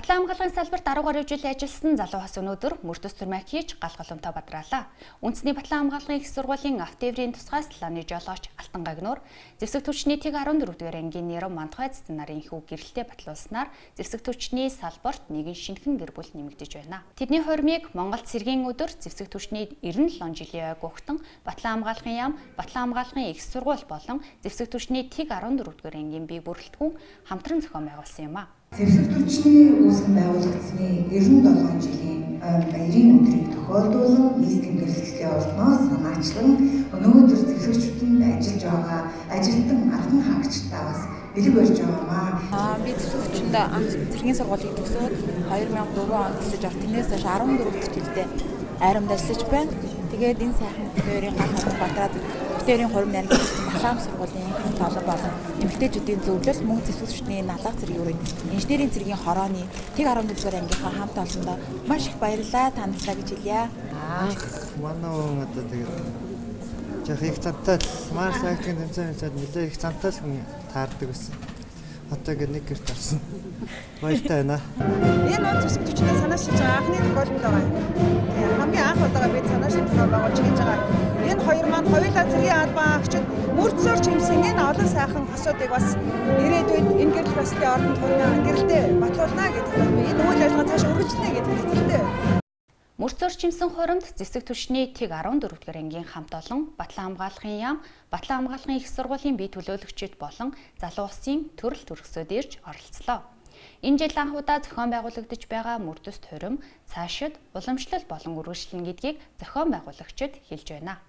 Батлан хамгааллын салбарт 10 гаруй жил ажилласан залуу хас өнөөдөр мөрдөс төрмөг хийж галгалымтай бадраалаа. Үндэсний Батлан хамгааллын их сургуулийн автоэврийн тусгай салааны жолооч Алтан Гагнуур зэвсэг түвшний тэг 14-р ангийн Нэров Мандхай цэцэн нарын хүү гэрэлтэй батлуулснаар зэвсэг түвшний салбарт нэгэн шинэхэн гэр бүл нэмэгдэж байна. Тэдний хормыг Монголд цэргийн өдөр зэвсэг түвшний 97 жилийн ойг угтан Батлан хамгааллын яам, Батлан хамгааллын их сургууль болон зэвсэг түвшний тэг 14-р ангийн бие бүрэлдэхүүн хамтран зохион байгуулсан юм а. Зэвсэг түвшний үүсгэн байгуулагдсны 97 жилийн баярын өдрийг тохиолдуулан нийс тэмдэглэлийн орноос санаачлан өнөөдөр зэвсэгчдэнд ажиллаж байгаа ажилтан албан хаагчдаа бас бэлэг барьж байгаа. Би зэвсэгчдэнд анх цэргийн сургуулийг төгсөөд 2004 ондэлсэж ор тэрнээс хойш 14 жилдээ айрамд ажиллаж байна. Тэгээд энэ сайхан бүтээрийн гал хамт батраад бүтээрийн хурим найраг хийсэн Батлан сургуулийн толон болон эмэгтэйчүүдийн зөвлөл мөн зэвсэгчдийн налга зэргийн өрөөнд инженерийн цэргийн хорооны тэг 14-р ангийнхаа хамт олондоо маш их баярлалаа танилцлаа гэж хэлье. Манай одоо тэгээд их цантаа маш сайхан тэмцээд нэлээ их цантаа таардаг гэсэн. Одоо ингэ нэг гэрт орсон. Баяртай байна. Энэ бол зэвсэг түвшний санаа шинж байгаа анхны тохиолдол байгаа. Хамгийн анх удаага бид санаа шинж байгуулж хийж байгаа. Энэ хоёр маань хоёулаа цэргийн албан хаагчид мөрдсөөр чимсэн энэ олон сайхан хосуудыг бас ирээдүйд энэ гэрэл баслын ордонд гэрэлдээ батлуулна гэдэг нь би энэ үйл ажиллагаа цааш үргэлжлэнэ гэдэг итгэлтэй. Мөрцөөр чимсэн хоримд зэвсэг түвшний тэг 14-р ангийн хамт олон Батлан хамгааллын яам, Батлан хамгааллын их сургуулийн бие төлөөлөгчид болон залуу улсын төрөл төрөсөд ирж оролцлоо. Энэ жил анх удаа зохион байгуулагдаж байгаа мөрдөс хорим цаашид уламжлал болон үргэлжлэнэ гэдгийг зохион байгуулагчид хэлж байна.